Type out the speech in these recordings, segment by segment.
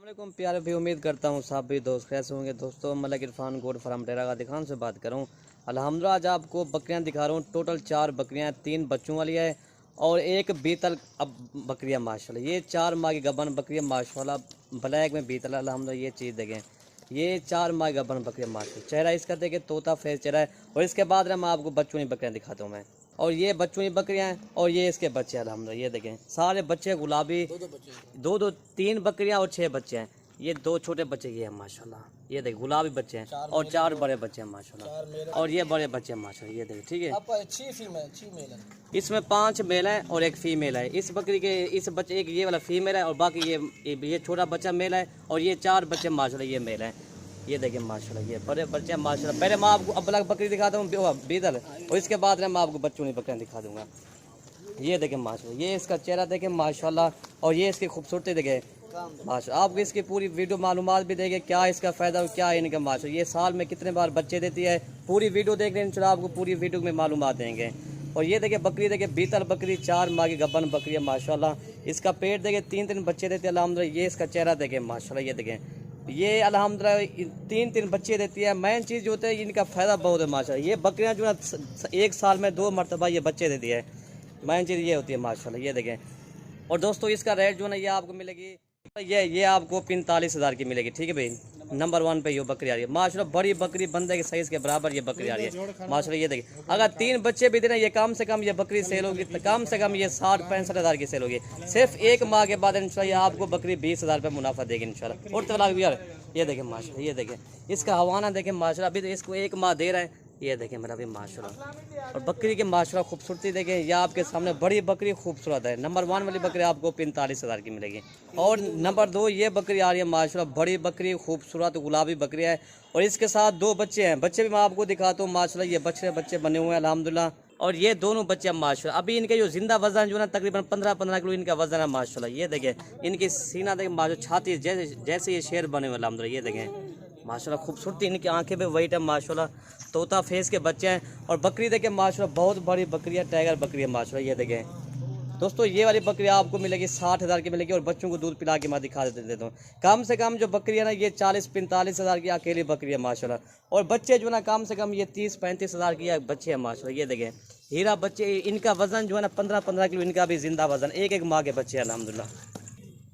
अस्सलामुअलैकुम प्यारे भी, उम्मीद करता हूँ सब भी दोस्त कैसे होंगे। दोस्तों मलिक इरफान गोड फार्म डेरा गाजी खान से बात करूँ। अल्हम्दुलिल्लाह आज आपको बकरियाँ दिखा रहा हूँ। टोटल 4 बकरियाँ, 3 बच्चों वाली है और एक बीतल अब बकरियाँ माशाल्लाह। ये 4 माह की गबन बकरियाँ माशाल्लाह, ब्लैक में बीतल अल्हम्दुलिल्लाह। ये चीज़ देखें, ये 4 माह की गबन बकरियाँ माशाल्लाह। चेहरा इसका देखें तोता फेस चेहरा है। और इसके बाद मैं आपको बच्चों की बकरियाँ दिखाता हूँ मैं। और ये बच्चों की बकरियाँ हैं और ये इसके बच्चे हैं अल्हम्दुलिल्लाह। ये देखें सारे बच्चे गुलाबी, दो 3 बकरियाँ और 6 बच्चे हैं। ये 2 छोटे बच्चे ये हैं माशाल्लाह। ये देख गुलाबी बच्चे हैं और 4 बड़े बच्चे हैं माशाल्लाह। और ये बड़े बच्चे हैं माशाल्लाह। ये देख ठीक है। इसमें 5 मेल हैं और एक फीमेल है। इस बकरी के इस बच्चे एक ये वाला फीमेल है और बाकी ये छोटा बच्चा मेल है और ये 4 बच्चे माशाल्लाह ये मेल हैं। ये देखें माशाल्लाह ये बड़े बच्चे हैं माशाल्लाह। पहले मैं आपको अब बकरी दिखाता हूँ बीदल, और इसके बाद मैं आपको बच्चों की बकरियाँ दिखा दूँगा। ये देखें माशाल्लाह, ये इसका चेहरा देखें माशाल्लाह और ये इसकी खूबसूरती देखें माशाल्लाह। आपको इसकी पूरी वीडियो मालूमात भी देंगे, क्या इसका फ़ायदा और क्या है इनका माशाल्लाह। ये साल में कितने बार बच्चे देती है, पूरी वीडियो देख लें इंशाल्लाह, आपको पूरी वीडियो में मालूमात देंगे। और ये देखिए बकरी देखिए बीतल बकरी, 4 माह की गबन बकरी है माशाल्लाह। इसका पेट देखिए 3 बच्चे देते हैं अल्हम्दुलिल्लाह। ये इसका चेहरा देखें माशाल्लाह। ये देखें ये अल्हम्दुलिल्लाह 3 बच्चे देती है। मेन चीज़ जो होता है इनका फ़ायदा बहुत है माशाल्लाह। ये बकरियाँ जो है 1 साल में 2 मरतबा ये बच्चे देती है। मेन चीज़ ये होती है माशाल्लाह। ये देखें। और दोस्तों इसका रेट जो है ना ये आपको मिलेगी, ये आपको 45,000 की मिलेगी। ठीक है भाई, नंबर 1 पे ये बकरी आ रही है माशाल्लाह। बड़ी बकरी बंदे के साइज़ के बराबर ये बकरी आ रही है माशाल्लाह। ये देखिए अगर 3 बच्चे भी देना ये कम से कम ये बकरी सेल होगी, तो कम से कम ये 60-65,000 की सेल होगी। सिर्फ 1 माह के बाद इंशाल्लाह आपको बकरी 20,000 रुपये मुनाफा देगी इंशाल्लाह। और तो यार ये देखें माशाल्लाह। ये देखें इसका हवाना देखें माशाल्लाह। अभी तो इसको 1 माह दे रहा है। ये देखें मेरा भी माशाल्लाह। और बकरी के माशाल्लाह खूबसूरती देखें, ये आपके सामने बड़ी बकरी खूबसूरत है। नंबर 1 वाली बकरी आपको 45,000 की मिलेगी। और नंबर 2 ये बकरी आ रही है माशाल्लाह, बड़ी बकरी खूबसूरत गुलाबी बकरी है और इसके साथ 2 बच्चे हैं। बच्चे भी मैं आपको दिखाता हूँ माशाल्लाह। ये बच्चे बने हुए हैं अल्हम्दुलिल्लाह। और ये दोनों बच्चे माशाल्लाह। अभी इनके जो जिंदा वजन जो है ना तकरीबन 15 किलो इनका वजन है माशाल्लाह। ये देखें इनकी सीना देखें माशाल्लाह, छाती जैसे ये शेर बने हुए अल्हम्दुलिल्लाह। ये देखें माशाल्लाह खूबसूरती, इनकी आंखें पे वाइट है माशाल्लाह, तोता फेस के बच्चे हैं। और बकरी देखें माशाल्लाह बहुत बड़ी बकरी है, टाइगर बकरी है माशाल्लाह। ये देखें दोस्तों ये वाली बकरी आपको मिलेगी 60,000 की मिलेगी। और बच्चों को दूध पिला के मैं दिखा देता हूँ। कम से कम जो बकरी है ना ये 40-45,000 की अकेली बकरी है माशाल्लाह। और बच्चे जो है ना कम से कम ये 30-35,000 की बच्चे हैं माशाल्लाह। ये देखें हीरा बच्चे, इनका वजन जो है ना 15 किलो इनका भी जिंदा वजन, 1 माह के बच्चे हैं अल्हम्दुलिल्लाह।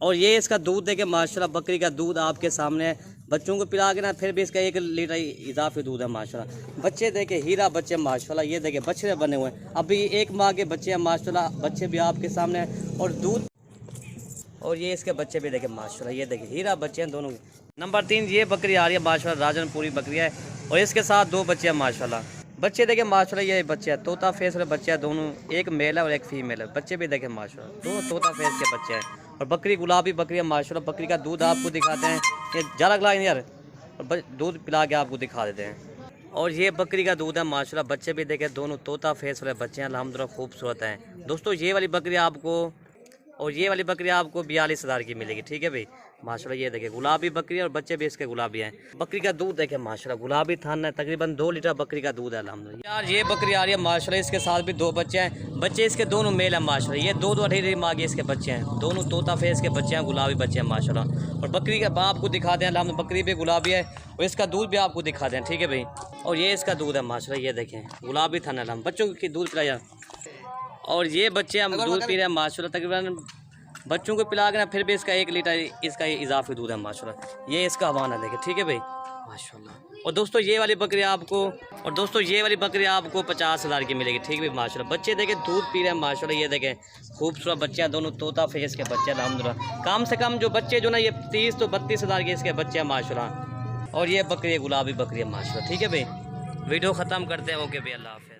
और ये इसका दूध देखें माशाल्लाह, बकरी का दूध आपके सामने है। बच्चों को पिला के ना फिर भी इसका 1 लीटर इजाफी दूध है माशाल्लाह। बच्चे देखें हीरा बच्चे माशाल्लाह। ये देखें बच्चे बने हुए हैं, अभी 1 माह के बच्चे हैं माशाल्लाह। बच्चे भी आपके सामने हैं और दूध। और ये इसके बच्चे भी देखें माशाल्लाह। ये देखें हीरा बच्चे हैं दोनों। नंबर 3 ये बकरी आ रही है माशाल्लाह, राजनपुरी बकरी है और इसके साथ 2 बच्चे हैं माशाल्लाह। बच्चे देखें माशाल्लाह, ये बच्चे हैं तोता फेस वाले बच्चे हैं दोनों, एक मेल है और एक फीमेल है। बच्चे भी देखें माशाल्लाह, दोनों तोता फेस के बच्चे हैं। और बकरी गुलाबी बकरी है माशाल्लाह। बकरी का दूध आपको दिखाते हैं, ये ज़्यादा गला यार, और दूध पिला के आपको दिखा देते हैं। और ये बकरी का दूध है माशाल्लाह। बच्चे भी देखें दोनों तोता फेस वाले बच्चे हैं अल्हम्दुलिल्लाह, खूबसूरत हैं दोस्तों। ये वाली बकरी आपको 42,000 की मिलेगी। ठीक है भाई माशाल्लाह। ये देखें गुलाबी बकरी है और बच्चे भी इसके गुलाबी हैं। बकरी का दूध देखें माशाल्लाह, गुलाबी थान है, तकरीबन 2 लीटर बकरी का दूध है अल्हम्दुलिल्लाह। यार ये बकरी आ रही है माशाल्लाह, इसके साथ भी 2 बच्चे हैं। बच्चे इसके दोनों मेल हैं माशाल्लाह। ये 2 अढ़ी माह के इसके बच्चे हैं, दोनों तोता फेस के बच्चे हैं, गुलाबी बच्चे हैं माशाल्लाह। और बकरी का आपको दिखाते हैं अल्हम्दुलिल्लाह, बकरी भी गुलाबी है और इसका दूध भी आपको दिखाते हैं। ठीक है भाई। और ये इसका दूध है माशाल्लाह। ये देखें गुलाबी थान है, बच्चों की दूध पिलाया। और ये बच्चे हम दूध पी रहे हैं माशाल्लाह, तकरीबन बच्चों को पिला के ना फिर भी इसका 1 लीटर इसका इजाफी दूध है माशाल्लाह। ये इसका हवाना देखें। ठीक है भाई माशाल्लाह। और दोस्तों ये वाली बकरी आपको 50,000 की मिलेगी। ठीक है भाई माशाल्लाह। बच्चे देखें दूध पी रहे हैं माशाल्लाह। ये देखें खूबसूरत बच्चे हैं, दोनों तोता फेस के बच्चे हैं अल्हम्दुलिल्लाह। कम से कम जो बच्चे जो ना ये 30-32,000 के इसके बच्चे हैं माशाल्लाह। और ये बकरी गुलाबी बकरी है माशाल्लाह। ठीक है भाई, वीडियो ख़त्म करते हैं। ओके भाई, अल्लाह हाफ़िज़।